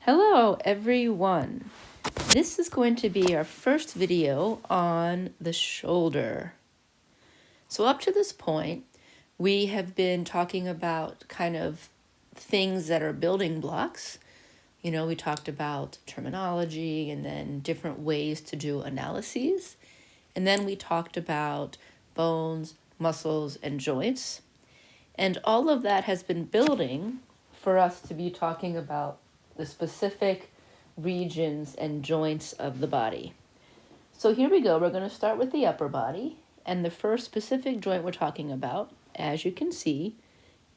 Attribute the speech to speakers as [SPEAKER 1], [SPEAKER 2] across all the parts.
[SPEAKER 1] Hello everyone. This is going to be our first video on the shoulder. So up to this point, we have been talking about kind of things that are building blocks. You know, we talked about terminology and then different ways to do analyses. And then we talked about bones, muscles, and joints. And all of that has been building for us to be talking about the specific regions and joints of the body. So here we go. We're going to start with the upper body. And the first specific joint we're talking about, as you can see,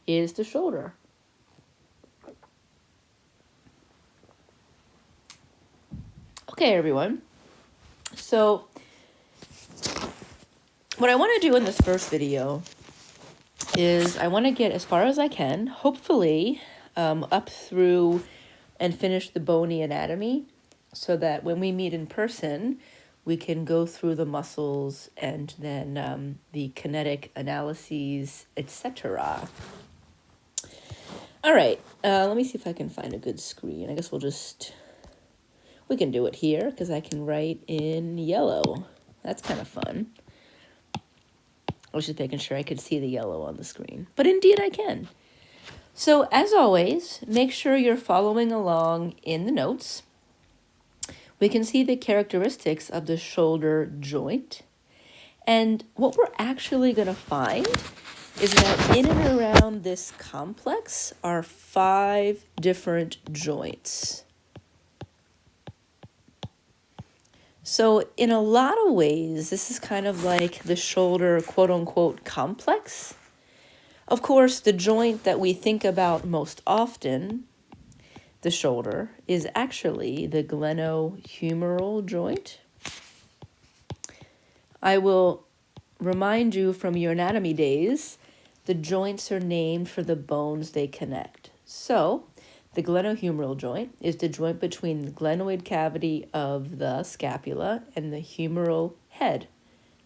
[SPEAKER 1] is the shoulder. Okay, everyone. So what I want to do in this first video is I want to get as far as I can, hopefully up through and finish the bony anatomy so that when we meet in person, we can go through the muscles and then the kinetic analyses, etc. All right, let me see if I can find a good screen. I guess we can do it here because I can write in yellow. That's kind of fun. I was just making sure I could see the yellow on the screen, but indeed I can. So as always, make sure you're following along in the notes. We can see the characteristics of the shoulder joint. And what we're actually going to find is that in and around this complex are 5 different joints. So in a lot of ways, this is kind of like the shoulder quote-unquote complex. Of course, the joint that we think about most often, the shoulder, is actually the glenohumeral joint. I will remind you from your anatomy days, the joints are named for the bones they connect. So, the glenohumeral joint is the joint between the glenoid cavity of the scapula and the humeral head.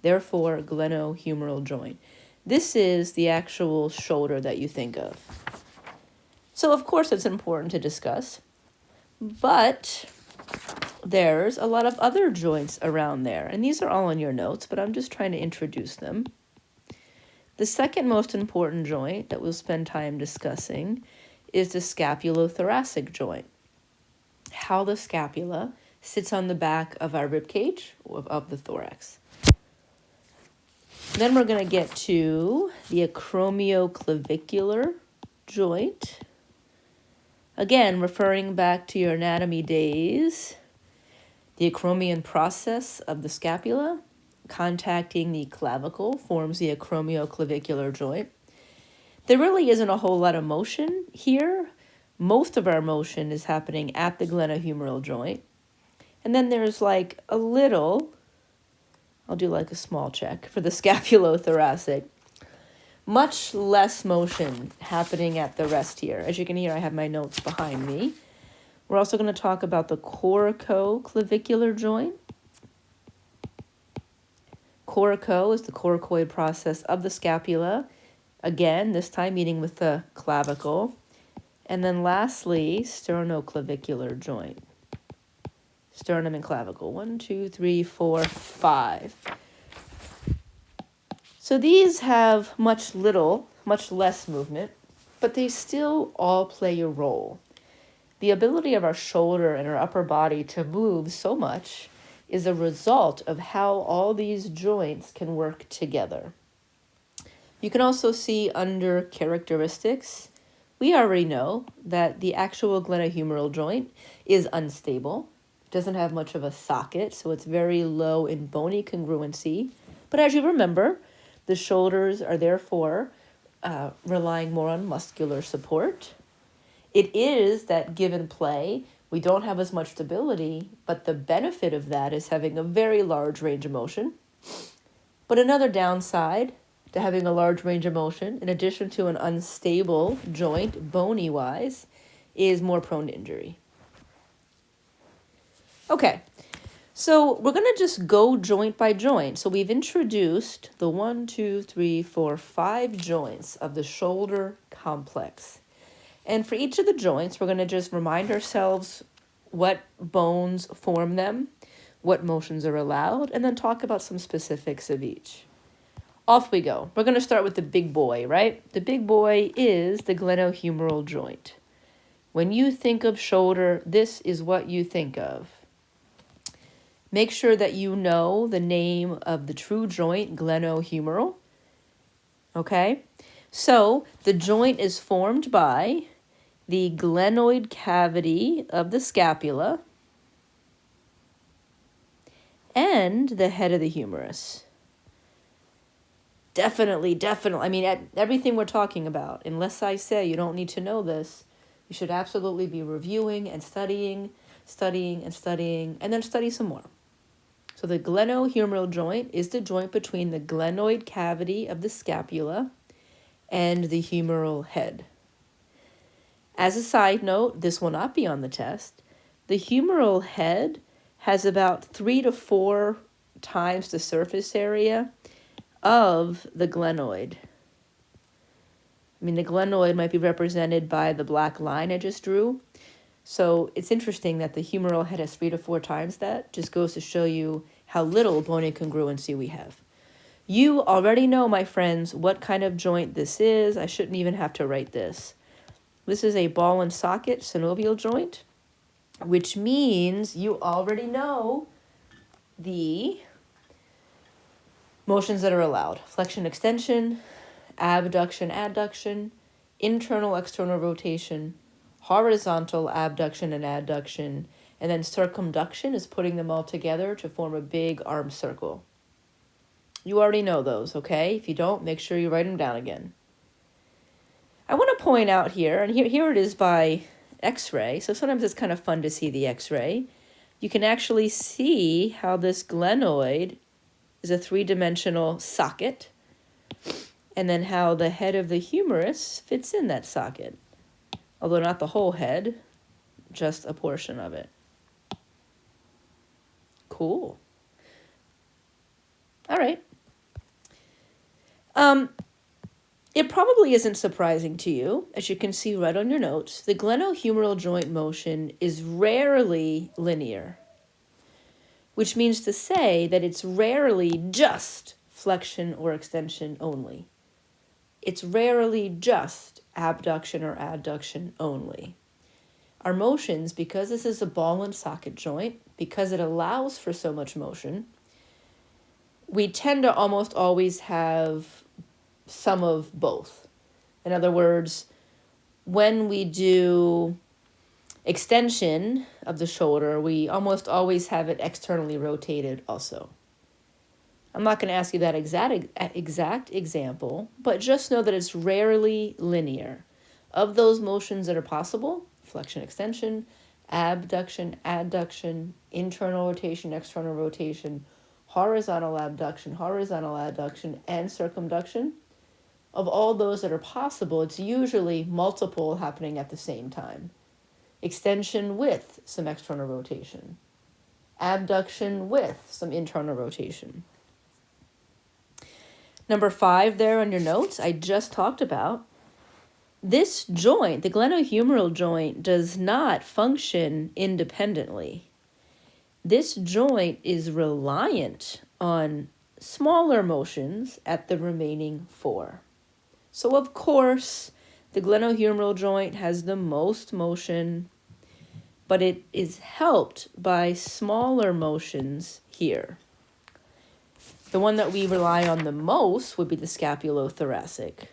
[SPEAKER 1] Therefore, glenohumeral joint. This is the actual shoulder that you think of. So, of course, it's important to discuss, but there's a lot of other joints around there, and these are all in your notes, but I'm just trying to introduce them. The second most important joint that we'll spend time discussing is the scapulothoracic joint. How the scapula sits on the back of our rib cage of the thorax. Then we're going to get to the acromioclavicular joint. Again, referring back to your anatomy days, the acromion process of the scapula contacting the clavicle forms the acromioclavicular joint. There really isn't a whole lot of motion here. Most of our motion is happening at the glenohumeral joint. And then there's like a little, I'll do like a small check for the scapulothoracic. Much less motion happening at the rest here. As you can hear, I have my notes behind me. We're also going to talk about the coracoclavicular joint. Coraco is the coracoid process of the scapula. Again, this time meeting with the clavicle. And then lastly, sternoclavicular joint. Sternum and clavicle. 1, 2, 3, 4, 5. So these have much less movement, but they still all play a role. The ability of our shoulder and our upper body to move so much is a result of how all these joints can work together. You can also see under characteristics, we already know that the actual glenohumeral joint is unstable, doesn't have much of a socket, so it's very low in bony congruency. But as you remember, the shoulders are therefore relying more on muscular support. It is that given play, we don't have as much stability, but the benefit of that is having a very large range of motion. But another downside to having a large range of motion, in addition to an unstable joint, bony-wise, is more prone to injury. Okay. So we're going to just go joint by joint. So we've introduced the 1, 2, 3, 4, 5 joints of the shoulder complex. And for each of the joints, we're going to just remind ourselves what bones form them, what motions are allowed, and then talk about some specifics of each. Off we go. We're going to start with the big boy, right? The big boy is the glenohumeral joint. When you think of shoulder, this is what you think of. Make sure that you know the name of the true joint, glenohumeral. Okay? So the joint is formed by the glenoid cavity of the scapula and the head of the humerus. Definitely. I mean, everything we're talking about, unless I say you don't need to know this, you should absolutely be reviewing and studying, and then study some more. So the glenohumeral joint is the joint between the glenoid cavity of the scapula and the humeral head. As a side note, this will not be on the test. The humeral head has about 3 to 4 times the surface area of the glenoid. I mean, the glenoid might be represented by the black line I just drew. So it's interesting that the humeral head has 3 to 4 times that. Just goes to show you how little bone incongruency we have. You already know, my friends, what kind of joint this is. I shouldn't even have to write this. This is a ball and socket synovial joint, which means you already know the motions that are allowed. Flexion, extension, abduction, adduction, internal, external rotation, horizontal abduction and adduction, and then circumduction is putting them all together to form a big arm circle. You already know those, okay? If you don't, make sure you write them down again. I want to point out here, and here it is by X-ray, so sometimes it's kind of fun to see the X-ray. You can actually see how this glenoid is a 3-dimensional socket, and then how the head of the humerus fits in that socket. Although not the whole head, just a portion of it. Cool. All right. It probably isn't surprising to you, as you can see right on your notes, the glenohumeral joint motion is rarely linear, which means to say that it's rarely just flexion or extension only. It's rarely just abduction or adduction only. Our motions, because this is a ball and socket joint, because it allows for so much motion, we tend to almost always have some of both. In other words, when we do extension of the shoulder, we almost always have it externally rotated also. I'm not going to ask you that exact example, but just know that it's rarely linear. Of those motions that are possible, flexion, extension, abduction, adduction, internal rotation, external rotation, horizontal abduction, horizontal adduction, and circumduction, of all those that are possible, it's usually multiple happening at the same time. Extension with some external rotation. Abduction with some internal rotation. Number 5 there on your notes, I just talked about. This joint, the glenohumeral joint, does not function independently. This joint is reliant on smaller motions at the remaining 4. So of course, the glenohumeral joint has the most motion, but it is helped by smaller motions here. The one that we rely on the most would be the scapulothoracic,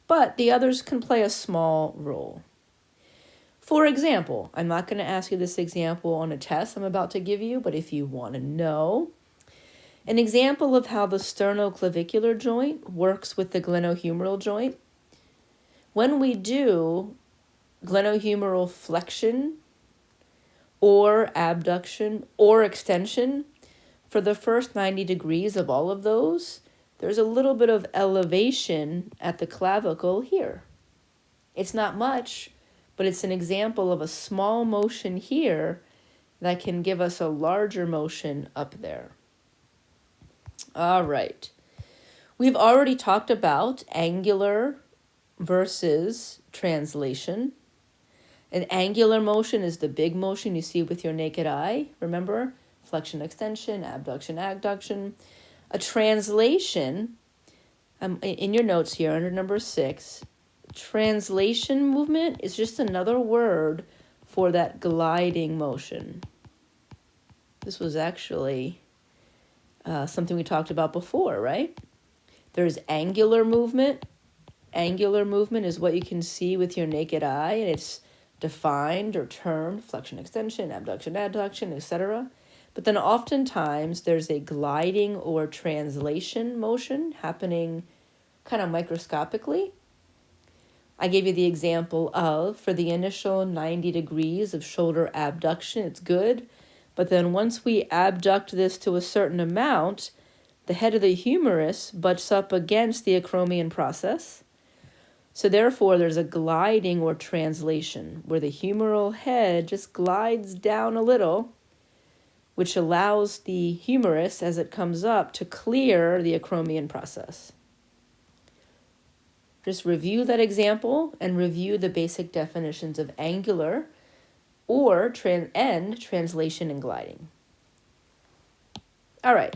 [SPEAKER 1] but the others can play a small role. For example, I'm not going to ask you this example on a test I'm about to give you, but if you want to know, an example of how the sternoclavicular joint works with the glenohumeral joint. When we do glenohumeral flexion or abduction or extension, for the first 90 degrees of all of those, there's a little bit of elevation at the clavicle here. It's not much, but it's an example of a small motion here that can give us a larger motion up there. All right. We've already talked about angular versus translation. An angular motion is the big motion you see with your naked eye. Remember? Flexion, extension, abduction, adduction. A translation, in your notes here under number 6, translation movement is just another word for that gliding motion. This was actually something we talked about before, right? There's angular movement. Angular movement is what you can see with your naked eye, and it's defined or termed flexion, extension, abduction, adduction, etc. But then oftentimes there's a gliding or translation motion happening kind of microscopically. I gave you the example of, for the initial 90 degrees of shoulder abduction, it's good. But then once we abduct this to a certain amount, the head of the humerus butts up against the acromion process. So therefore, there's a gliding or translation where the humeral head just glides down a little, which allows the humerus, as it comes up, to clear the acromion process. Just review that example and review the basic definitions of angular or translation and gliding. All right.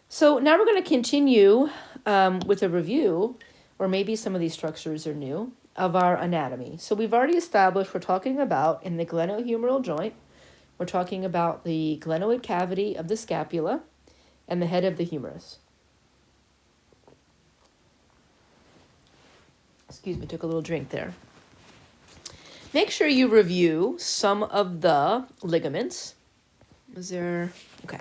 [SPEAKER 1] So now we're going to continue with a review, or maybe some of these structures are new, of our anatomy. So we've already established we're talking about, in the glenohumeral joint, we're talking about the glenoid cavity of the scapula and the head of the humerus. Excuse me, took a little drink there. Make sure you review some of the ligaments. Okay.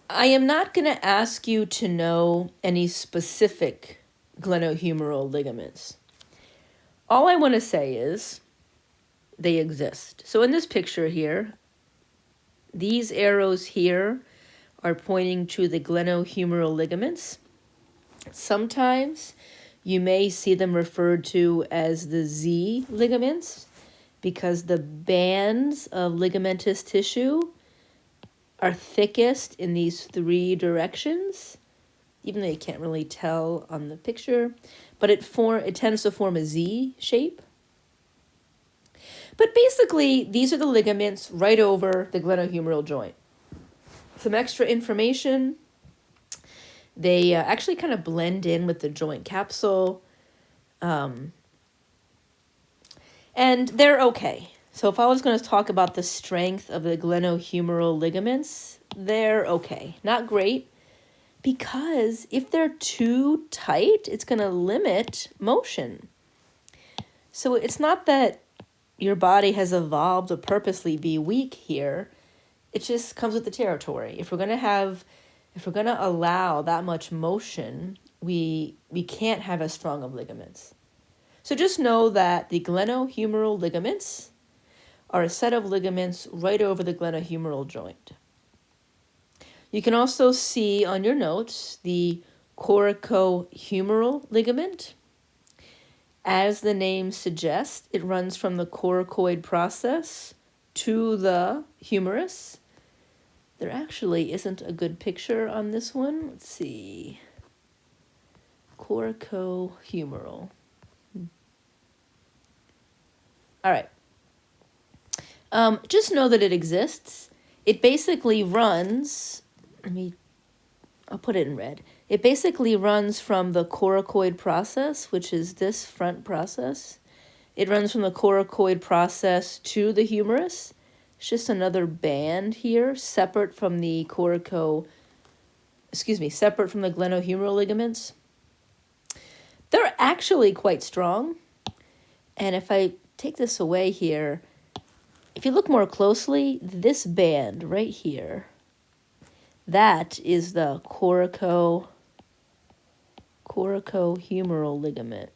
[SPEAKER 1] I am not going to ask you to know any specific glenohumeral ligaments. All I want to say is they exist. So in this picture here, these arrows here are pointing to the glenohumeral ligaments. Sometimes you may see them referred to as the Z ligaments because the bands of ligamentous tissue are thickest in these 3 directions, even though you can't really tell on the picture, but it tends to form a Z shape. But basically, these are the ligaments right over the glenohumeral joint. Some extra information. They actually kind of blend in with the joint capsule. And they're okay. So if I was going to talk about the strength of the glenohumeral ligaments, they're okay. Not great, because if they're too tight, it's going to limit motion. So it's not that your body has evolved to purposely be weak here. It just comes with the territory. If we're going to allow that much motion, we can't have as strong of ligaments. So just know that the glenohumeral ligaments are a set of ligaments right over the glenohumeral joint. You can also see on your notes the coracohumeral ligament. As the name suggests, it runs from the coracoid process to the humerus. There actually isn't a good picture on this one. Let's see. Coracohumeral. All right. Just know that it exists. It basically runs, I'll put it in red. It basically runs from the coracoid process, which is this front process. It runs from the coracoid process to the humerus. It's just another band here, separate from the separate from the glenohumeral ligaments. They're actually quite strong. And if I take this away here, if you look more closely, this band right here, that is the coracohumeral ligament.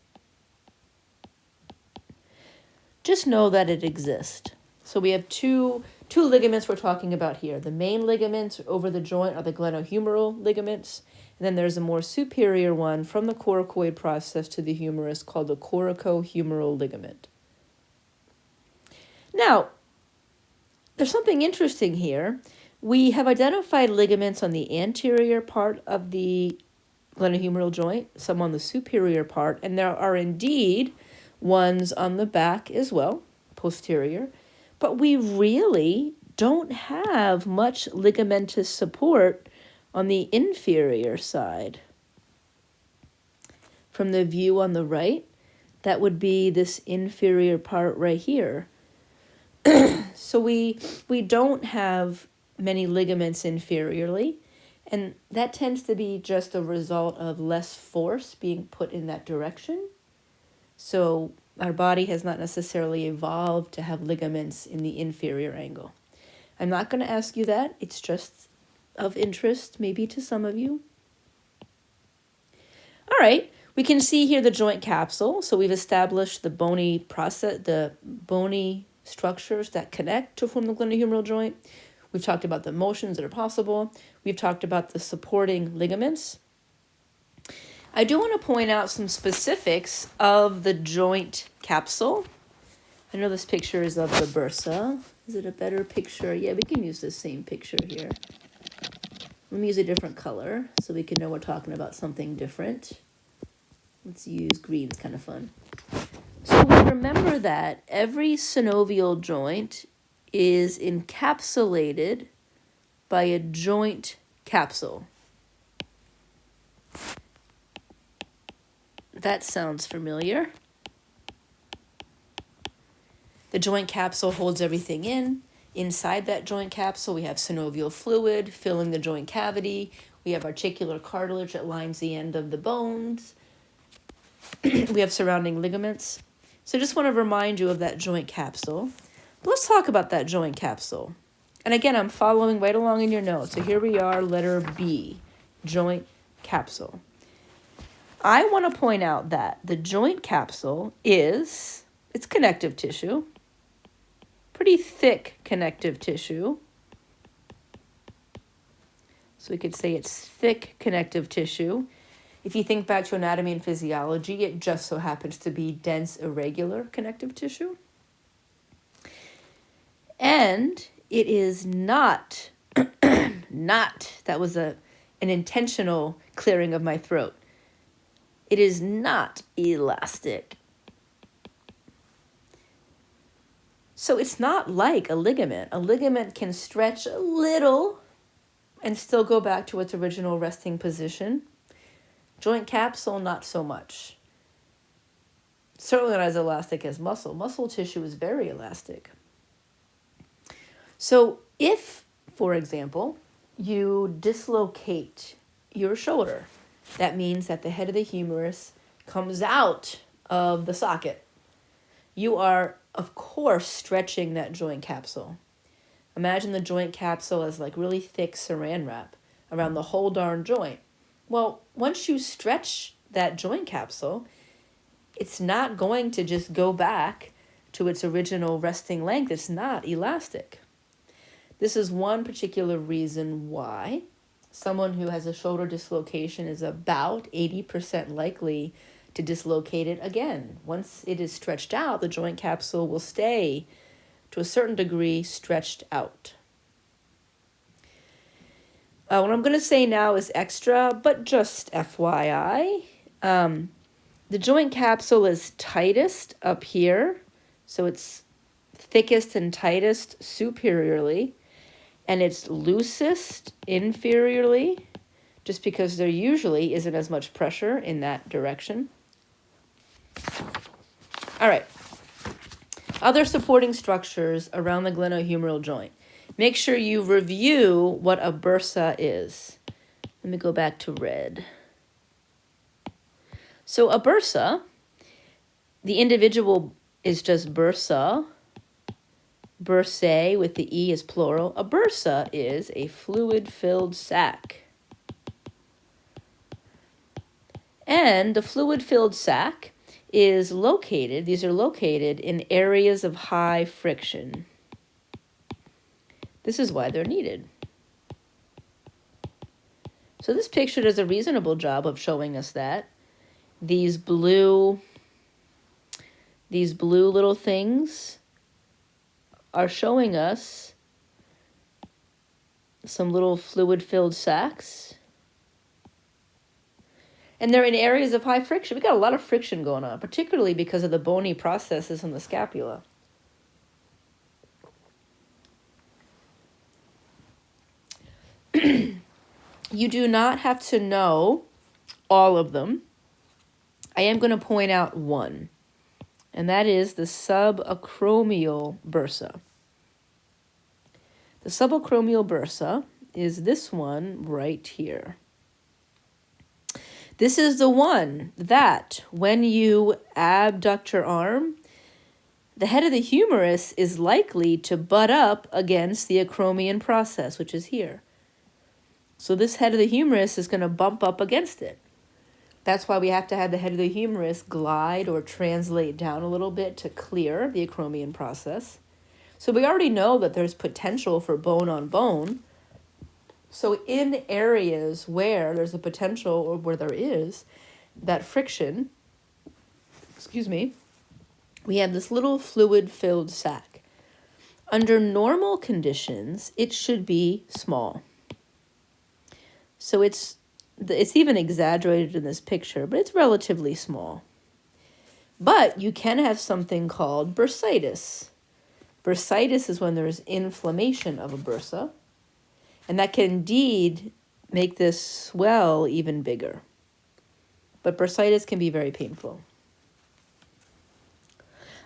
[SPEAKER 1] Just know that it exists. So we have two ligaments we're talking about here. The main ligaments over the joint are the glenohumeral ligaments, and then there's a more superior one from the coracoid process to the humerus called the coracohumeral ligament. Now, there's something interesting here. We have identified ligaments on the anterior part of the glenohumeral joint, some on the superior part, and there are indeed ones on the back as well, posterior, but we really don't have much ligamentous support on the inferior side. From the view on the right, that would be this inferior part right here. So we don't have many ligaments inferiorly, and that tends to be just a result of less force being put in that direction. So our body has not necessarily evolved to have ligaments in the inferior angle. I'm not going to ask you that. It's just of interest maybe to some of you. All right, we can see here the joint capsule. So we've established the bony structures that connect to form the glenohumeral joint. We've talked about the motions that are possible. We've talked about the supporting ligaments. I do want to point out some specifics of the joint capsule. I know this picture is of the bursa. Is it a better picture? Yeah, we can use the same picture here. Let me use a different color so we can know we're talking about something different. Let's use green, it's kind of fun. So we remember that every synovial joint is encapsulated by a joint capsule. That sounds familiar. The joint capsule holds everything in. Inside that joint capsule, we have synovial fluid filling the joint cavity. We have articular cartilage that lines the end of the bones. We have surrounding ligaments. So I just want to remind you of that joint capsule. But let's talk about that joint capsule. And again, I'm following right along in your notes. So here we are, letter B, joint capsule. I want to point out that the joint capsule it's connective tissue, pretty thick connective tissue. So we could say it's thick connective tissue. If you think back to anatomy and physiology, it just so happens to be dense, irregular connective tissue. And it is not, that was an intentional clearing of my throat. It is not elastic. So it's not like a ligament. A ligament can stretch a little and still go back to its original resting position. Joint capsule, not so much. Certainly not as elastic as muscle. Muscle tissue is very elastic. So if, for example, you dislocate your shoulder, that means that the head of the humerus comes out of the socket. You are, of course, stretching that joint capsule. Imagine the joint capsule as like really thick saran wrap around the whole darn joint. Well, once you stretch that joint capsule, it's not going to just go back to its original resting length. It's not elastic. This is one particular reason why someone who has a shoulder dislocation is about 80% likely to dislocate it again. Once it is stretched out, the joint capsule will stay, to a certain degree, stretched out. What I'm going to say now is extra, but just FYI. The joint capsule is tightest up here, so it's thickest and tightest superiorly, and it's loosest inferiorly, just because there usually isn't as much pressure in that direction. All right. Other supporting structures around the glenohumeral joint. Make sure you review what a bursa is. Let me go back to red. So a bursa, the individual is just bursa. Bursae with the E is plural. A bursa is a fluid-filled sac. And the fluid-filled sac is located, these are located in areas of high friction. This is why they're needed. So this picture does a reasonable job of showing us that. These blue little things are showing us some little fluid-filled sacs. And they're in areas of high friction. We got a lot of friction going on, particularly because of the bony processes in the scapula. You do not have to know all of them. I am going to point out one, and that is the subacromial bursa. The subacromial bursa is this one right here. This is the one that when you abduct your arm, the head of the humerus is likely to butt up against the acromion process, which is here. So this head of the humerus is going to bump up against it. That's why we have to have the head of the humerus glide or translate down a little bit to clear the acromion process. So we already know that there's potential for bone on bone. So in areas where there's a potential, or where there is that friction, we have this little fluid-filled sac. Under normal conditions, it should be small. So it's even exaggerated in this picture, but it's relatively small. But you can have something called bursitis. Bursitis is when there's inflammation of a bursa, and that can indeed make this swell even bigger. But bursitis can be very painful.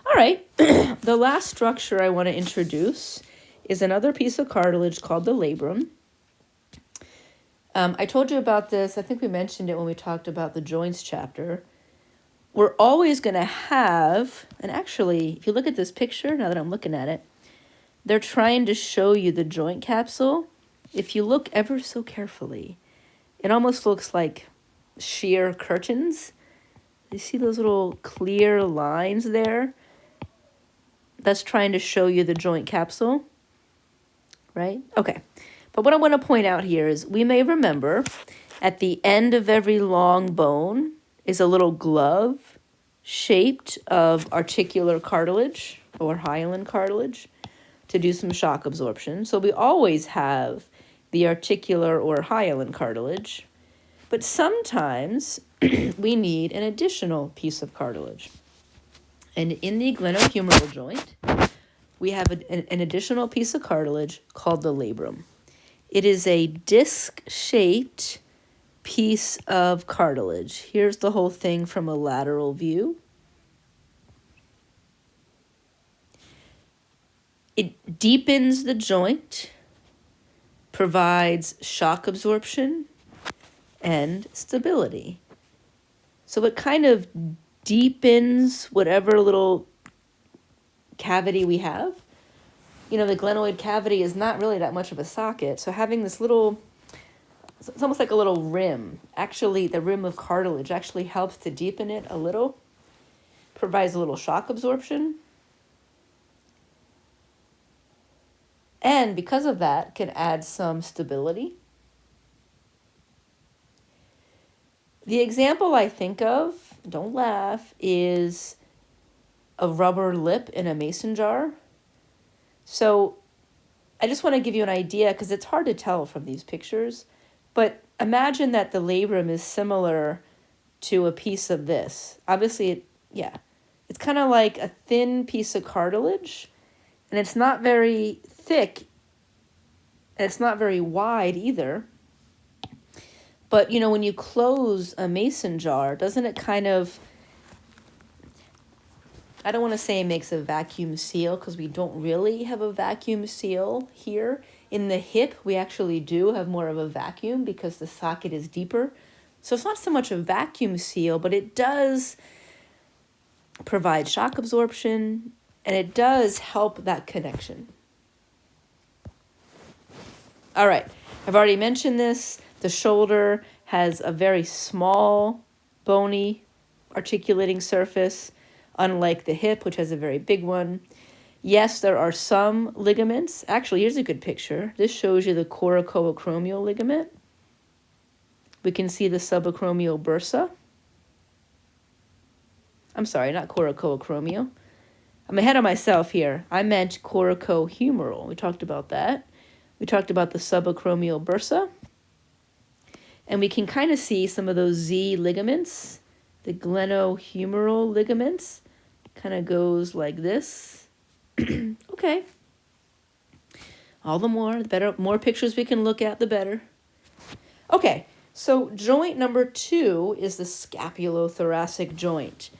[SPEAKER 1] All right, the last structure I want to introduce is another piece of cartilage called the labrum. I told you about this, I think we mentioned it when we talked about the joints chapter. We're always going to have, and actually, if you look at this picture, now that I'm looking at it, they're trying to show you the joint capsule. If you look ever so carefully, it almost looks like sheer curtains. You see those little clear lines there? That's trying to show you the joint capsule, right? Okay. But what I want to point out here is we may remember at the end of every long bone is a little glove shaped of articular cartilage or hyaline cartilage to do some shock absorption. So we always have the articular or hyaline cartilage, but sometimes we need an additional piece of cartilage. And in the glenohumeral joint, we have an additional piece of cartilage called the labrum. It is a disc-shaped piece of cartilage. Here's the whole thing from a lateral view. It deepens the joint, provides shock absorption, and stability. So it kind of deepens whatever little cavity we have. You know, the glenoid cavity is not really that much of a socket, so having this little, it's almost like a little rim. Actually, the rim of cartilage actually helps to deepen it a little, provides a little shock absorption, and because of that, can add some stability. The example I think of, don't laugh, is a rubber lip in a mason jar. So I just want to give you an idea because it's hard to tell from these pictures, but imagine that the labrum is similar to a piece of this. Obviously, it's kind of like a thin piece of cartilage, and it's not very thick, and it's not very wide either. But, you know, when you close a mason jar, doesn't it kind of, I don't want to say it makes a vacuum seal because we don't really have a vacuum seal here. In the hip, we actually do have more of a vacuum because the socket is deeper. So it's not so much a vacuum seal, but it does provide shock absorption and it does help that connection. All right, I've already mentioned this. The shoulder has a very small, bony, articulating surface, unlike the hip, which has a very big one. Yes, there are some ligaments. Actually, here's a good picture. This shows you the coracoacromial ligament. We can see the subacromial bursa. I'm sorry, not coracoacromial. I'm ahead of myself here. I meant coracohumeral. We talked about that. We talked about the subacromial bursa. And we can kind of see some of those Z ligaments, the glenohumeral ligaments, kind of goes like this. Okay. All the better, more pictures we can look at, the better. Okay, so joint number 2 is the scapulothoracic joint.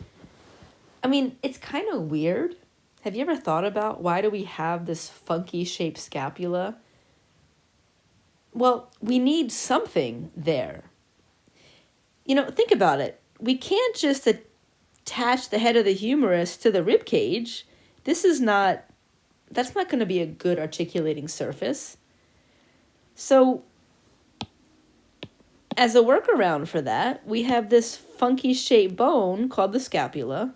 [SPEAKER 1] I mean, it's kind of weird. Have you ever thought about why do we have this funky shaped scapula? Well, we need something there. You know, think about it. We can't just attach the head of the humerus to the rib cage. That's not going to be a good articulating surface. So, as a workaround for that, we have this funky shaped bone called the scapula.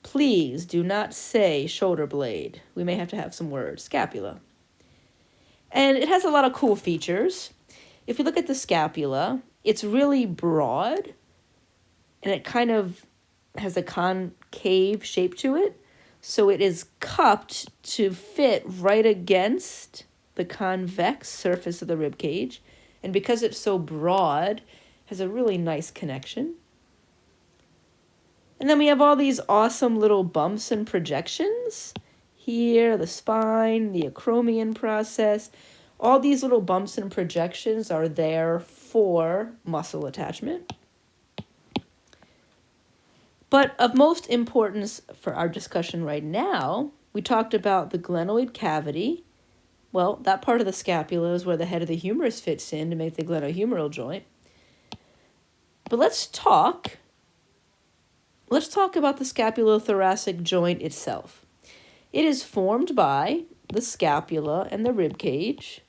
[SPEAKER 1] Please do not say shoulder blade. We may have to have some words. Scapula. And it has a lot of cool features. If we look at the scapula, it's really broad, and it kind of has a concave shape to it. So it is cupped to fit right against the convex surface of the rib cage. And because it's so broad, it has a really nice connection. And then we have all these awesome little bumps and projections. Here, the spine, the acromion process. All these little bumps and projections are there for muscle attachment. But of most importance for our discussion right now, we talked about the glenoid cavity. Well, that part of the scapula is where the head of the humerus fits in to make the glenohumeral joint. But let's talk about the scapulothoracic joint itself. It is formed by the scapula and the rib cage.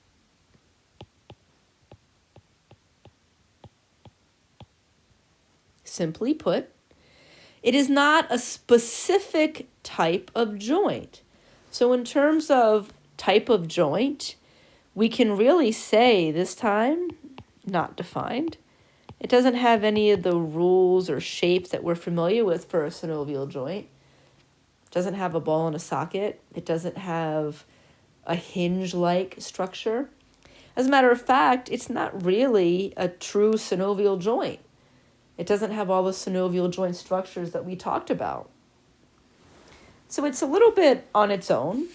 [SPEAKER 1] Simply put, it is not a specific type of joint. So in terms of type of joint, we can really say this time, not defined. It doesn't have any of the rules or shapes that we're familiar with for a synovial joint. It doesn't have a ball and a socket. It doesn't have a hinge-like structure. As a matter of fact, it's not really a true synovial joint. It doesn't have all the synovial joint structures that we talked about. So it's a little bit on its own.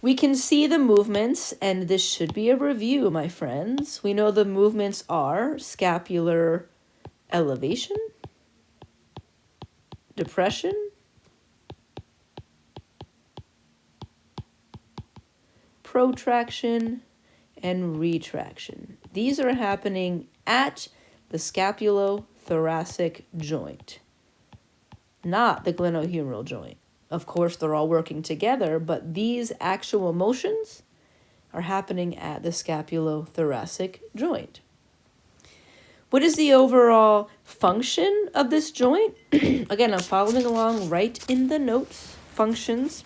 [SPEAKER 1] We can see the movements, and this should be a review, my friends. We know the movements are scapular elevation, depression, protraction, and retraction. These are happening at the scapulothoracic joint, not the glenohumeral joint. Of course, they're all working together, but these actual motions are happening at the scapulothoracic joint. What is the overall function of this joint? Again, I'm following along right in the notes. Functions.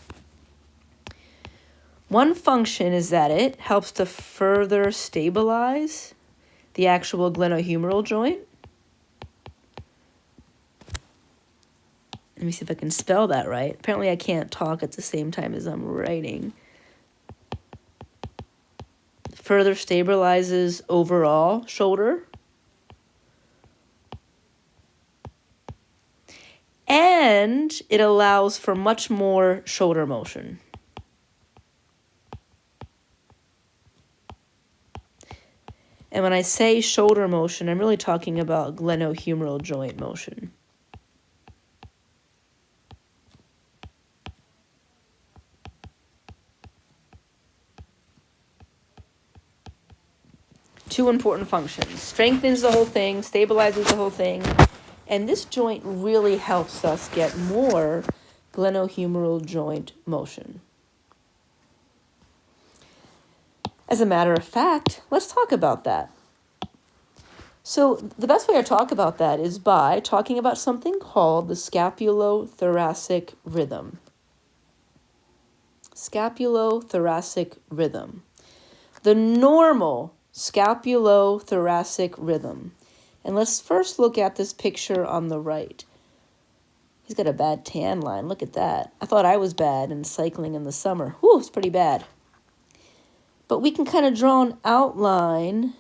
[SPEAKER 1] One function is that it helps to further stabilize the actual glenohumeral joint. Let me see if I can spell that right. Apparently I can't talk at the same time as I'm writing. Further stabilizes overall shoulder. And it allows for much more shoulder motion. And when I say shoulder motion, I'm really talking about glenohumeral joint motion. Two important functions. Strengthens the whole thing, stabilizes the whole thing, and this joint really helps us get more glenohumeral joint motion. As a matter of fact, let's talk about that. So the best way to talk about that is by talking about something called the scapulothoracic rhythm. Scapulothoracic rhythm. The normal scapulothoracic rhythm. And let's first look at this picture on the right. He's got a bad tan line. Look at that. I thought I was bad in cycling in the summer. Whew, it's pretty bad. But we can kind of draw an outline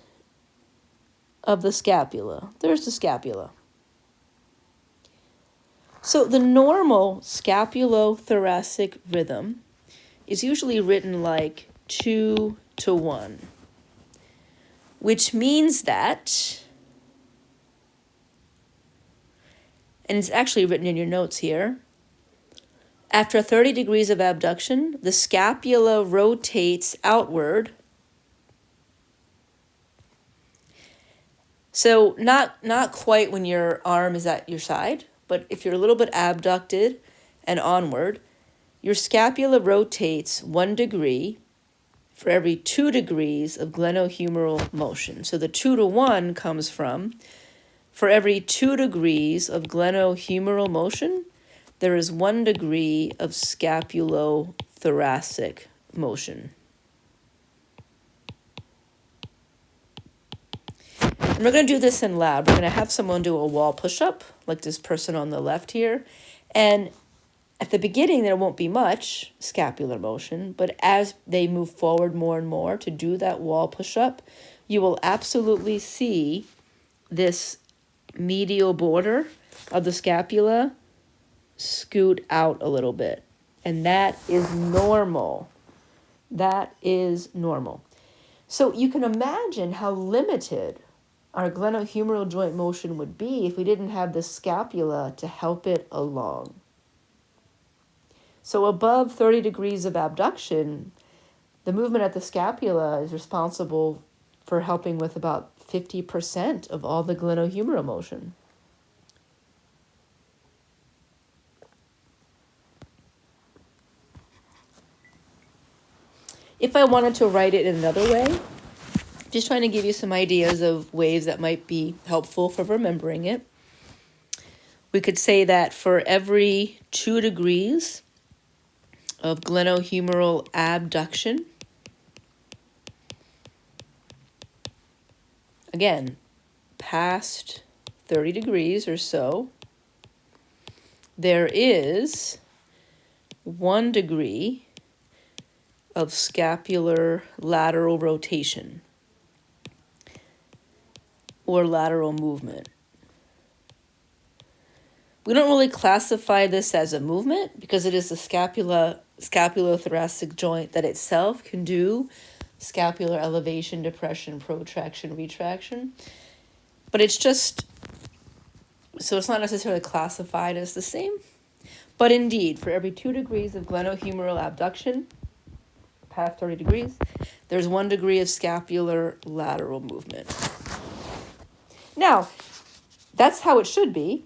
[SPEAKER 1] of the scapula. There's the scapula. So the normal scapulothoracic rhythm is usually written like 2-1, which means that, and it's actually written in your notes here, after 30 degrees of abduction, the scapula rotates outward. So not quite when your arm is at your side, but if you're a little bit abducted and onward, your scapula rotates 1 degree for every 2 degrees of glenohumeral motion. So the 2-1 comes from, for every 2 degrees of glenohumeral motion, there is 1 degree of scapulothoracic motion. And we're going to do this in lab. We're going to have someone do a wall push-up, like this person on the left here. And at the beginning, there won't be much scapular motion, but as they move forward more and more to do that wall push-up, you will absolutely see this medial border of the scapula scoot out a little bit. And that is normal. That is normal. So you can imagine how limited our glenohumeral joint motion would be if we didn't have the scapula to help it along. So above 30 degrees of abduction, the movement at the scapula is responsible for helping with about 50% of all the glenohumeral motion. If I wanted to write it in another way, just trying to give you some ideas of ways that might be helpful for remembering it. We could say that for every 2 degrees of glenohumeral abduction, again, past 30 degrees or so, there is 1 degree of scapular lateral rotation or lateral movement. We don't really classify this as a movement because it is the scapulothoracic joint that itself can do scapular elevation, depression, protraction, retraction. But it's just, so it's not necessarily classified as the same. But indeed, for every 2 degrees of glenohumeral abduction, past 30 degrees, there's 1 degree of scapular lateral movement. Now, that's how it should be.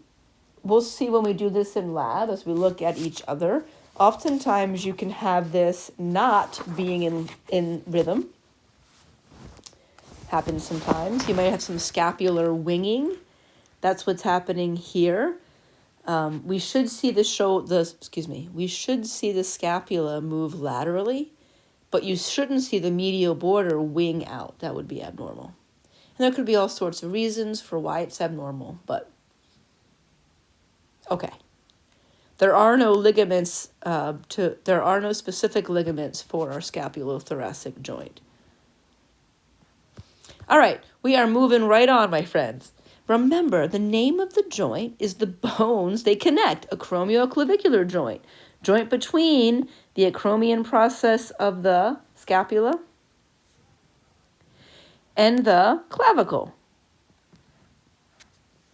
[SPEAKER 1] We'll see when we do this in lab as we look at each other. Oftentimes you can have this not being in rhythm. Happens sometimes. You might have some scapular winging. That's what's happening here. We should see the scapula move laterally, but you shouldn't see the medial border wing out. That would be abnormal. And there could be all sorts of reasons for why it's abnormal, but okay. There are no ligaments there are no specific ligaments for our scapulothoracic joint. All right, we are moving right on, my friends. Remember, the name of the joint is the bones they connect, acromioclavicular joint between the acromion process of the scapula and the clavicle.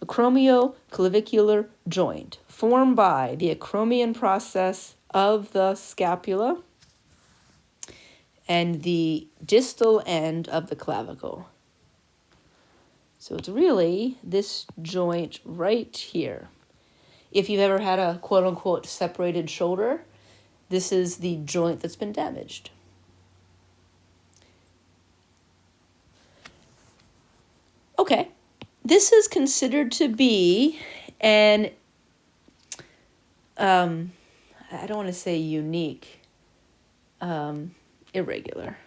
[SPEAKER 1] Acromioclavicular joint, formed by the acromion process of the scapula and the distal end of the clavicle. So it's really this joint right here. If you've ever had a quote-unquote separated shoulder, this is the joint that's been damaged. Okay, this is considered to be an, I don't want to say unique, irregular.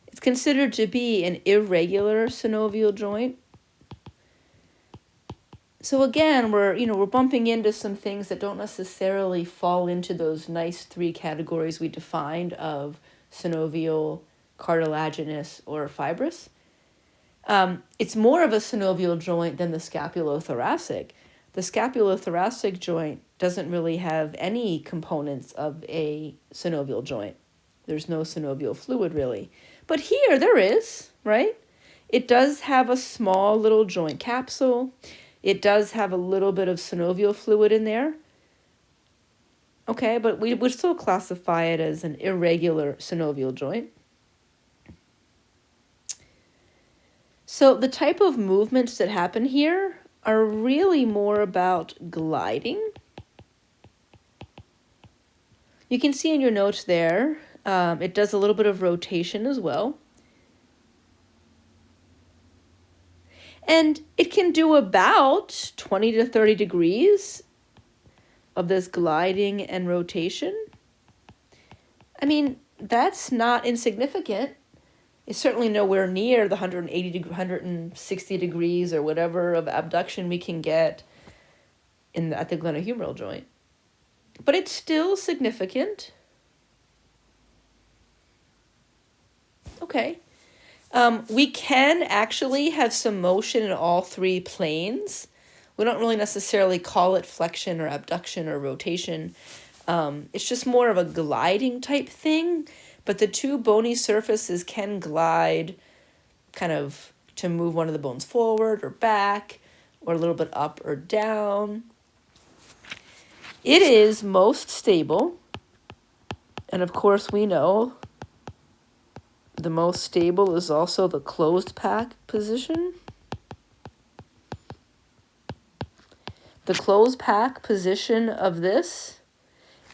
[SPEAKER 1] It's considered to be an irregular synovial joint. So again, we're bumping into some things that don't necessarily fall into those nice 3 categories we defined of synovial, cartilaginous, or fibrous. It's more of a synovial joint than the scapulothoracic. The scapulothoracic joint doesn't really have any components of a synovial joint. There's no synovial fluid really. But here there is, right? It does have a small little joint capsule. It does have a little bit of synovial fluid in there. Okay, but we would still classify it as an irregular synovial joint. So the type of movements that happen here are really more about gliding. You can see in your notes there, it does a little bit of rotation as well. And it can do about 20 to 30 degrees of this gliding and rotation. I mean, that's not insignificant. It's certainly nowhere near the 160 degrees or whatever of abduction we can get at the glenohumeral joint. But it's still significant. Okay. We can actually have some motion in all three planes. We don't really necessarily call it flexion or abduction or rotation. It's just more of a gliding type thing. But the two bony surfaces can glide kind of to move one of the bones forward or back or a little bit up or down. It is most stable. And of course we know the most stable is also the closed pack position. The closed pack position of this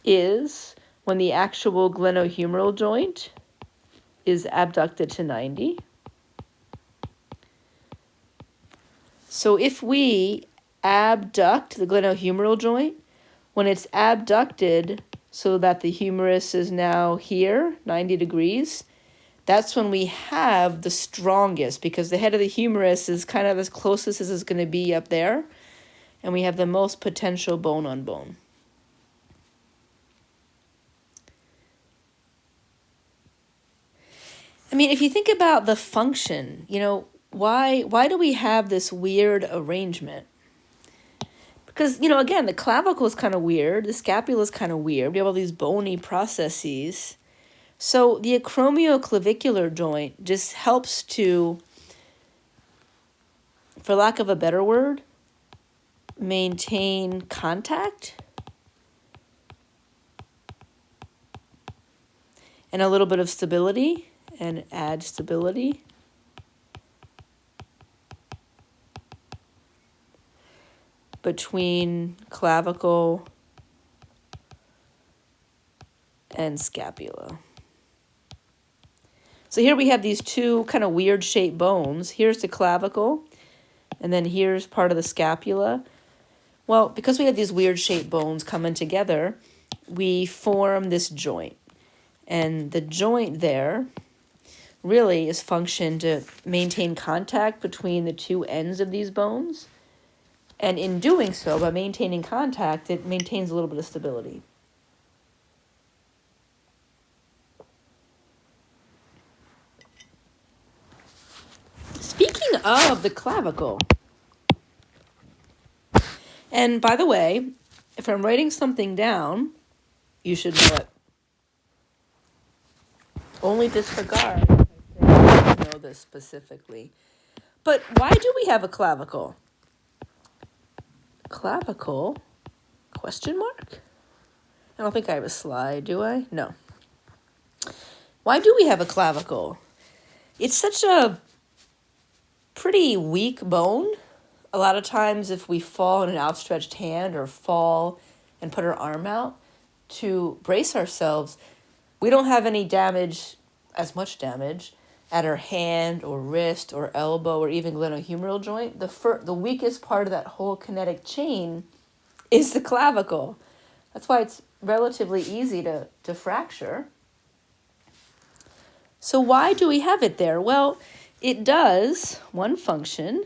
[SPEAKER 1] is when the actual glenohumeral joint is abducted to 90. So if we abduct the glenohumeral joint, when it's abducted so that the humerus is now here, 90 degrees, that's when we have the strongest, because the head of the humerus is kind of as closest as it's going to be up there, and we have the most potential bone on bone. I mean, if you think about the function, why do we have this weird arrangement? Because, again, the clavicle is kind of weird. The scapula is kind of weird. We have all these bony processes. So the acromioclavicular joint just helps to, for lack of a better word, maintain contact and a little bit of stability and add stability. Between clavicle and scapula. So here we have these two kind of weird shaped bones. Here's the clavicle, and then here's part of the scapula. Well, because we have these weird shaped bones coming together, we form this joint. And the joint there really is functioned to maintain contact between the two ends of these bones. And in doing so, by maintaining contact, it maintains a little bit of stability. Speaking of the clavicle, and by the way, if I'm writing something down, you should know it. Only disregard if I say know this specifically. But why do we have a clavicle? Clavicle? Question mark? I don't think I have a slide, do I? No. Why do we have a clavicle? It's such a pretty weak bone. A lot of times if we fall in an outstretched hand or fall and put our arm out to brace ourselves, we don't have any damage, as much damage, at our hand or wrist or elbow or even glenohumeral joint. The weakest part of that whole kinetic chain is the clavicle. That's why it's relatively easy to fracture. So why do we have it there? Well, it does, one function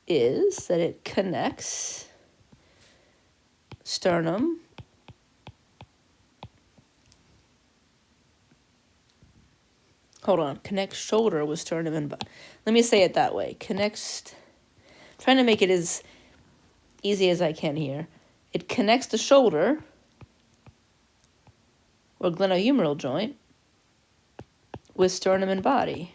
[SPEAKER 1] is that it connects sternum hold on, connects shoulder with sternum and butt. Let me say it that way. Connects, trying to make it as easy as I can here. It connects the shoulder or glenohumeral joint with sternum and body.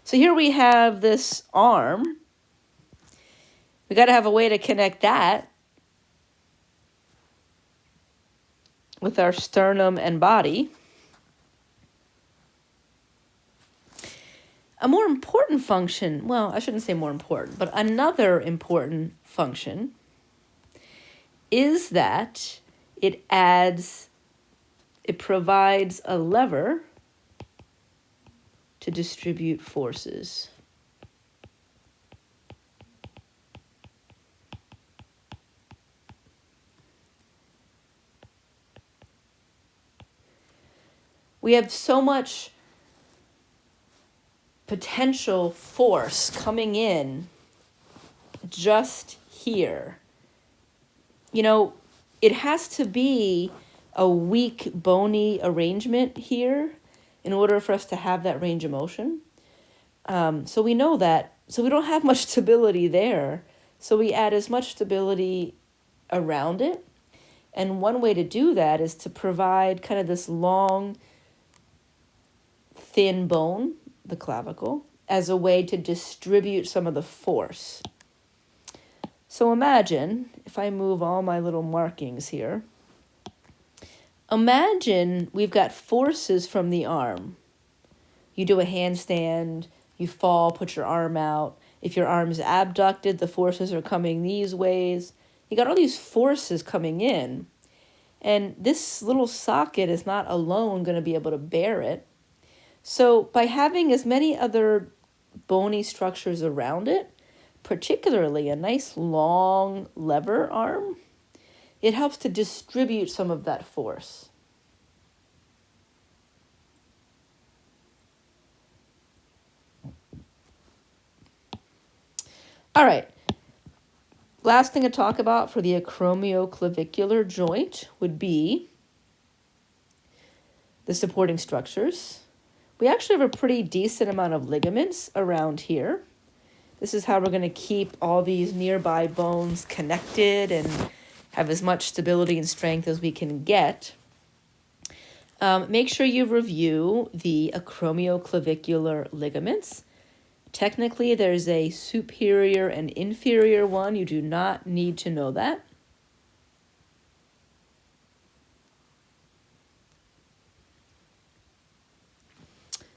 [SPEAKER 1] So here we have this arm. We got to have a way to connect that with our sternum and body. A more important function, well, I shouldn't say more important, but another important function is that it provides a lever to distribute forces. We have so much potential force coming in just here. You know, it has to be a weak, bony arrangement here in order for us to have that range of motion. So we know that. So we don't have much stability there. So we add as much stability around it. And one way to do that is to provide kind of this long, thin bone, the clavicle, as a way to distribute some of the force. So imagine, if I move all my little markings here, imagine we've got forces from the arm. You do a handstand, you fall, put your arm out. If your arm's abducted, the forces are coming these ways. You got all these forces coming in, and this little socket is not alone going to be able to bear it. So by having as many other bony structures around it, particularly a nice long lever arm, it helps to distribute some of that force. All right. Last thing to talk about for the acromioclavicular joint would be the supporting structures. We actually have a pretty decent amount of ligaments around here. This is how we're going to keep all these nearby bones connected and have as much stability and strength as we can get. Make sure you review the acromioclavicular ligaments. Technically, there's a superior and inferior one. You do not need to know that.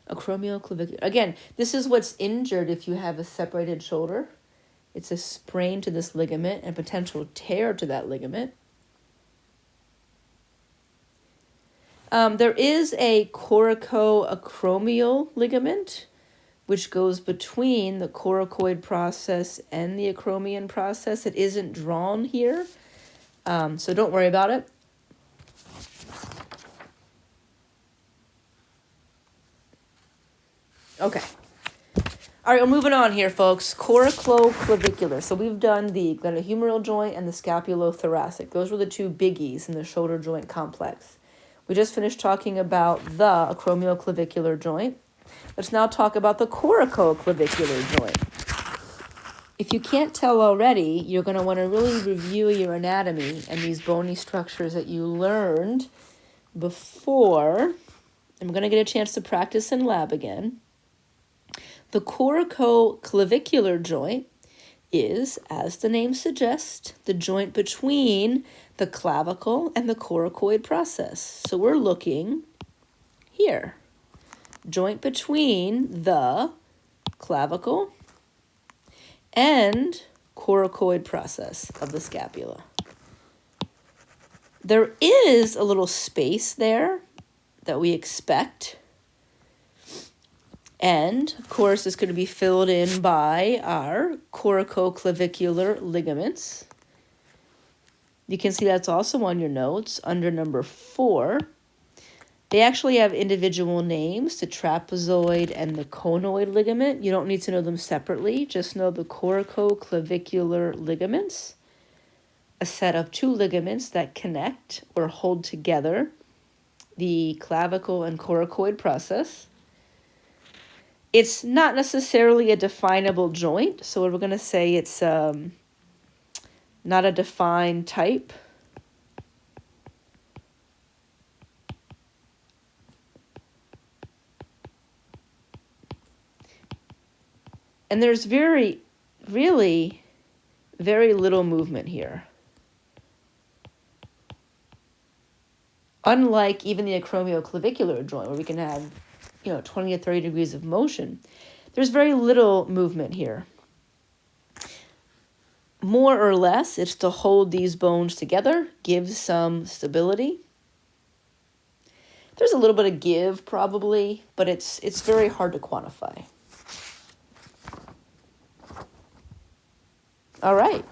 [SPEAKER 1] Acromioclavicular. Again, this is what's injured if you have a separated shoulder. It's a sprain to this ligament and potential tear to that ligament. There is a coracoacromial ligament, which goes between the coracoid process and the acromion process. It isn't drawn here, so don't worry about it. Okay. All right, we're moving on here, folks. Coracoclavicular. So we've done the glenohumeral joint and the scapulothoracic. Those were the two biggies in the shoulder joint complex. We just finished talking about the acromioclavicular joint. Let's now talk about the coracoclavicular joint. If you can't tell already, you're going to want to really review your anatomy and these bony structures that you learned before. I'm going to get a chance to practice in lab again. The coracoclavicular joint is, as the name suggests, the joint between the clavicle and the coracoid process. So we're looking here. Joint between the clavicle and coracoid process of the scapula. There is a little space there that we expect. And, of course, it's going to be filled in by our coracoclavicular ligaments. You can see that's also on your notes under number 4. They actually have individual names, the trapezoid and the conoid ligament. You don't need to know them separately. Just know the coracoclavicular ligaments, a set of 2 ligaments that connect or hold together the clavicle and coracoid process. It's not necessarily a definable joint, so we're going to say it's not a defined type. And there's really very little movement here. Unlike even the acromioclavicular joint, where we can have, 20 to 30 degrees of motion, there's very little movement here. More or less, it's to hold these bones together, give some stability. There's a little bit of give, probably, but it's very hard to quantify. All right,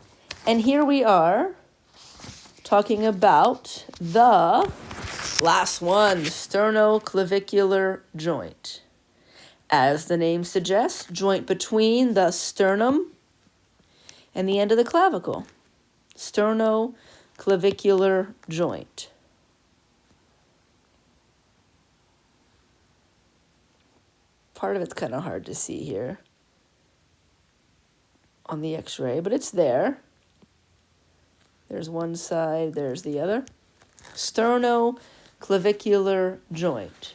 [SPEAKER 1] and here we are talking about the last one, sternoclavicular joint. As the name suggests, joint between the sternum and the end of the clavicle. Sternoclavicular joint. Part of it's kind of hard to see here on the x-ray, but it's there. There's one side, there's the other. Sternoclavicular joint.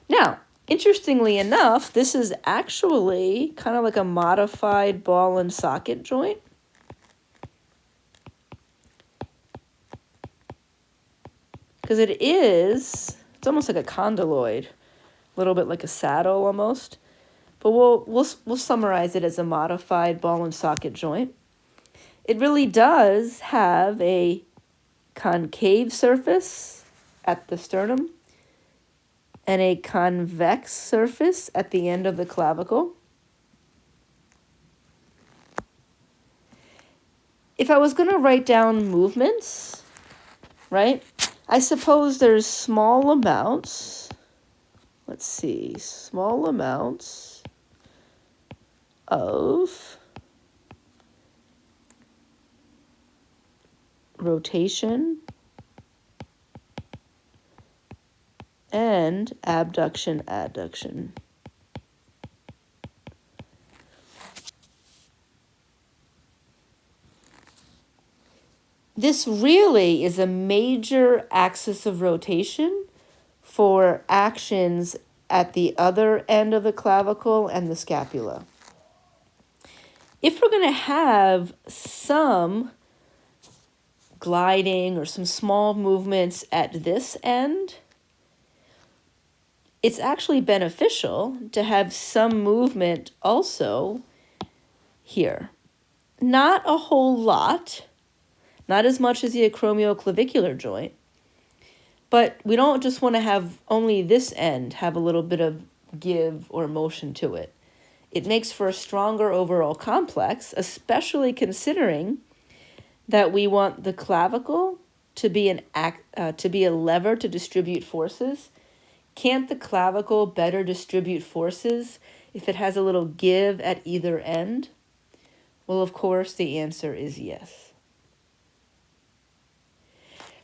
[SPEAKER 1] Now, interestingly enough, this is actually kind of like a modified ball and socket joint. Because it's almost like a condyloid, a little bit like a saddle almost. But we'll summarize it as a modified ball and socket joint. It really does have a concave surface at the sternum and a convex surface at the end of the clavicle. If I was going to write down movements, right, I suppose there's small amounts. Let's see, small amounts of rotation and abduction, adduction. This really is a major axis of rotation for actions at the other end of the clavicle and the scapula. If we're going to have some gliding or some small movements at this end, it's actually beneficial to have some movement also here. Not a whole lot, not as much as the acromioclavicular joint, but we don't just want to have only this end have a little bit of give or motion to it. It makes for a stronger overall complex, especially considering that we want the clavicle to be a lever to distribute forces. Can't the clavicle better distribute forces if it has a little give at either end? Well, of course, the answer is yes.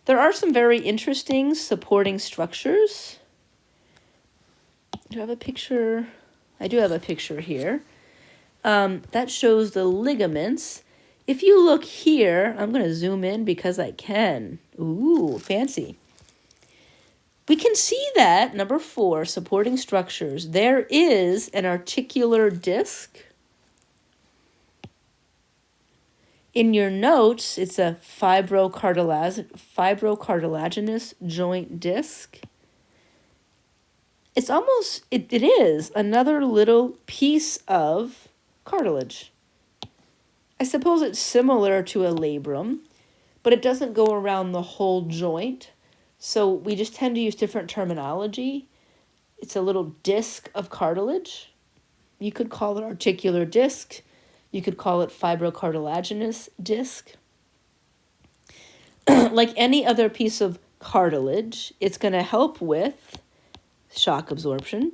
[SPEAKER 1] There are some very interesting supporting structures. Do I have a picture? I do have a picture here. That shows the ligaments. If you look here, I'm going to zoom in because I can. Ooh, fancy. We can see that, number 4, supporting structures. There is an articular disc. In your notes, it's a fibrocartilaginous joint disc. It's almost, it is another little piece of cartilage. I suppose it's similar to a labrum, but it doesn't go around the whole joint. So we just tend to use different terminology. It's a little disc of cartilage. You could call it articular disc. You could call it fibrocartilaginous disc. Like any other piece of cartilage, it's going to help with shock absorption.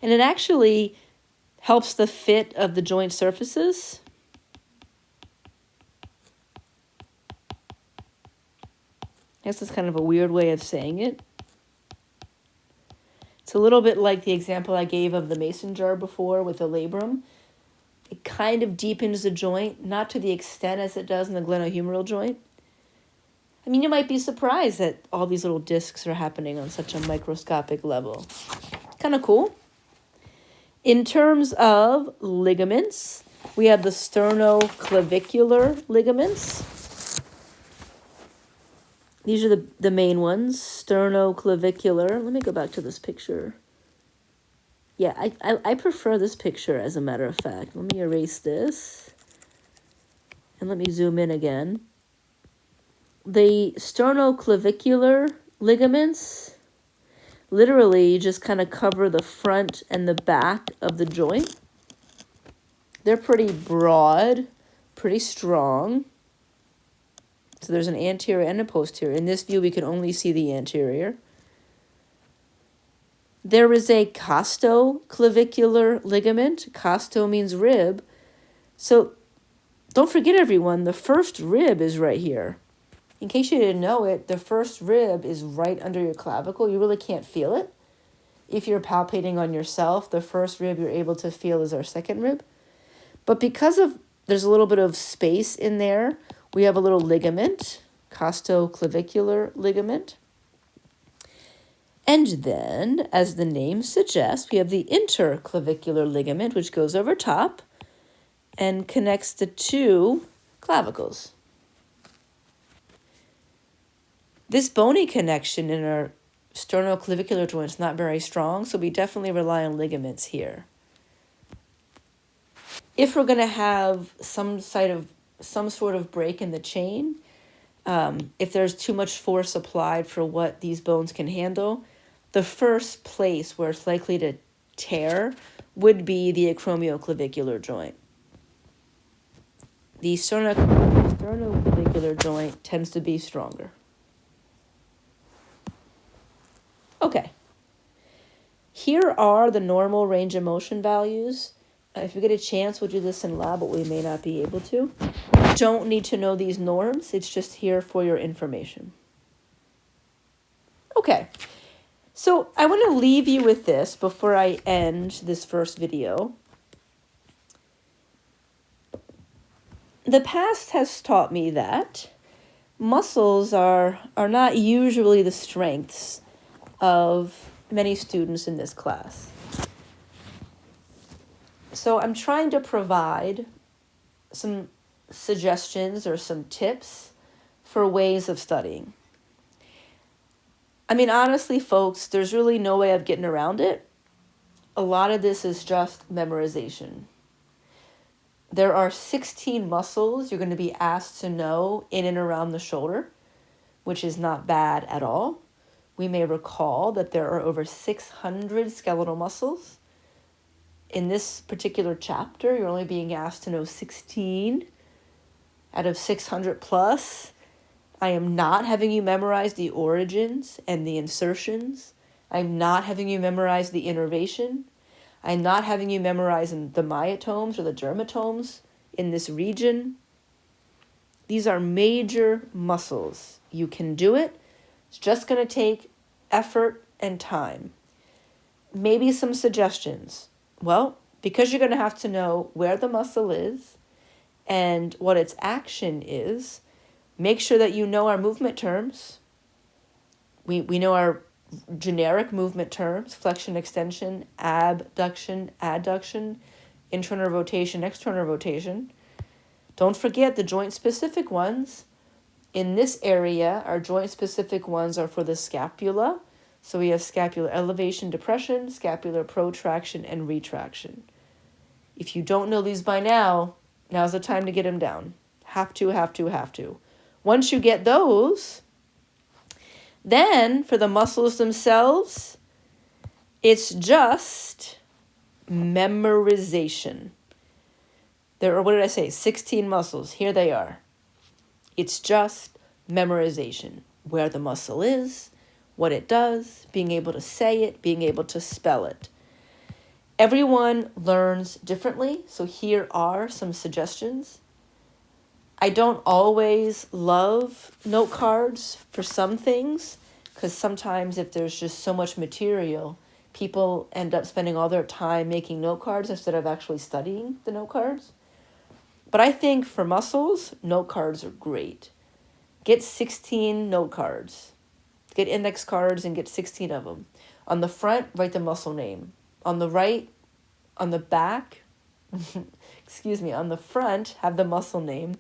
[SPEAKER 1] And it actually helps the fit of the joint surfaces. I guess it's kind of a weird way of saying it. It's a little bit like the example I gave of the mason jar before with the labrum. It kind of deepens the joint, not to the extent as it does in the glenohumeral joint. I mean, you might be surprised that all these little discs are happening on such a microscopic level. Kind of cool. In terms of ligaments, we have the sternoclavicular ligaments. These are the main ones, sternoclavicular. Let me go back to this picture. Yeah, I prefer this picture, as a matter of fact. Let me erase this. And let me zoom in again. The sternoclavicular ligaments literally just kind of cover the front and the back of the joint. They're pretty broad, pretty strong. So there's an anterior and a posterior. In this view, we can only see the anterior. There is a costoclavicular ligament. Costo means rib. So don't forget, everyone, the first rib is right here. In case you didn't know it, the first rib is right under your clavicle. You really can't feel it. If you're palpating on yourself, the first rib you're able to feel is our second rib. But because there's a little bit of space in there, we have a little ligament, costoclavicular ligament. And then, as the name suggests, we have the interclavicular ligament, which goes over top and connects the two clavicles. This bony connection in our sternoclavicular joint is not very strong, so we definitely rely on ligaments here. If we're going to have some sort of break in the chain, if there's too much force applied for what these bones can handle, the first place where it's likely to tear would be the acromioclavicular joint. The sternoclavicular joint tends to be stronger. Okay. Here are the normal range of motion values. If we get a chance, we'll do this in lab, but we may not be able to. You don't need to know these norms. It's just here for your information. Okay. So I want to leave you with this before I end this first video. The past has taught me that muscles are not usually the strengths of many students in this class. So I'm trying to provide some suggestions or some tips for ways of studying. I mean, honestly, folks, there's really no way of getting around it. A lot of this is just memorization. There are 16 muscles you're going to be asked to know in and around the shoulder, which is not bad at all. We may recall that there are over 600 skeletal muscles. In this particular chapter, you're only being asked to know 16 out of 600 plus. I am not having you memorize the origins and the insertions. I'm not having you memorize the innervation. I'm not having you memorize the myotomes or the dermatomes in this region. These are major muscles. You can do it. It's just going to take effort and time. Maybe some suggestions. Well, because you're going to have to know where the muscle is and what its action is, make sure that you know our movement terms. We know our generic movement terms: flexion, extension, abduction, adduction, internal rotation, external rotation. Don't forget the joint-specific ones. In this area, our joint-specific ones are for the scapula. So we have scapular elevation, depression, scapular protraction, and retraction. If you don't know these by now, now's the time to get them down. Have to. Once you get those, then for the muscles themselves, it's just memorization. There are, what did I say, 16 muscles. Here they are. It's just memorization. Where the muscle is, what it does, being able to say it, being able to spell it. Everyone learns differently, so here are some suggestions. I don't always love note cards for some things, because sometimes if there's just so much material, people end up spending all their time making note cards instead of actually studying the note cards. But I think for muscles, note cards are great. Get 16 note cards. Get index cards and get 16 of them. On the front, write the muscle name. On the right, on the back, on the front, have the muscle name.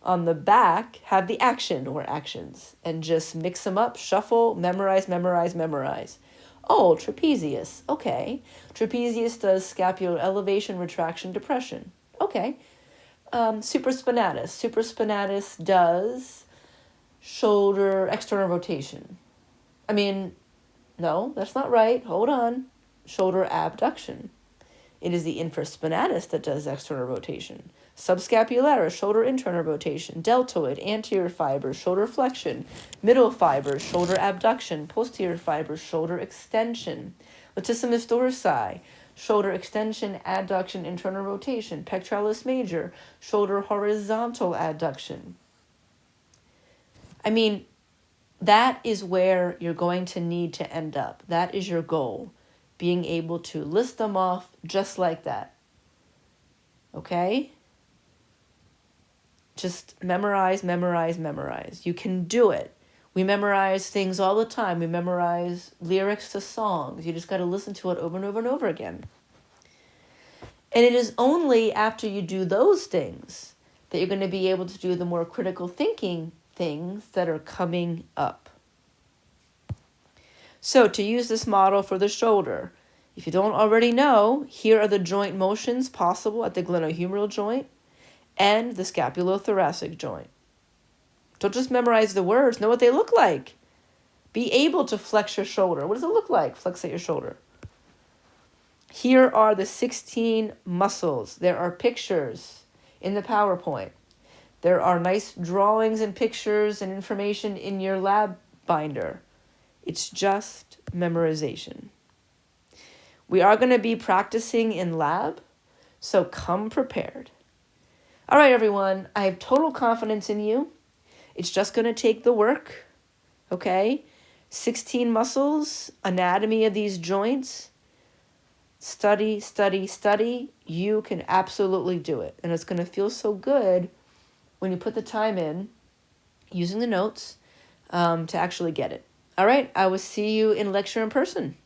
[SPEAKER 1] On the back, have the action or actions. And just mix them up, shuffle, memorize, memorize, memorize. Oh, trapezius. Okay. Trapezius does scapular elevation, retraction, depression. Okay. Supraspinatus. Supraspinatus does shoulder external rotation. No, that's not right. Hold on. Shoulder abduction. It is the infraspinatus that does external rotation. Subscapularis, shoulder internal rotation. Deltoid, anterior fibers, shoulder flexion. Middle fibers, shoulder abduction. Posterior fibers, shoulder extension. Latissimus dorsi, shoulder extension, adduction, internal rotation. Pectoralis major, shoulder horizontal adduction. That is where you're going to need to end up. That is your goal. Being able to list them off just like that. Okay? Just memorize, memorize, memorize. You can do it. We memorize things all the time. We memorize lyrics to songs. You just got to listen to it over and over and over again. And it is only after you do those things that you're going to be able to do the more critical thinking things that are coming up. So to use this model for the shoulder, if you don't already know, here are the joint motions possible at the glenohumeral joint and the scapulothoracic joint. Don't just memorize the words, know what they look like. Be able to flex your shoulder. What does it look like? Flex at your shoulder. Here are the 16 muscles. There are pictures in the PowerPoint. There are nice drawings and pictures and information in your lab binder. It's just memorization. We are going to be practicing in lab, so come prepared. All right, everyone, I have total confidence in you. It's just going to take the work, okay? 16 muscles, anatomy of these joints. Study, study, study. You can absolutely do it. And it's going to feel so good when you put the time in, using the notes, to actually get it. All right, I will see you in lecture in person.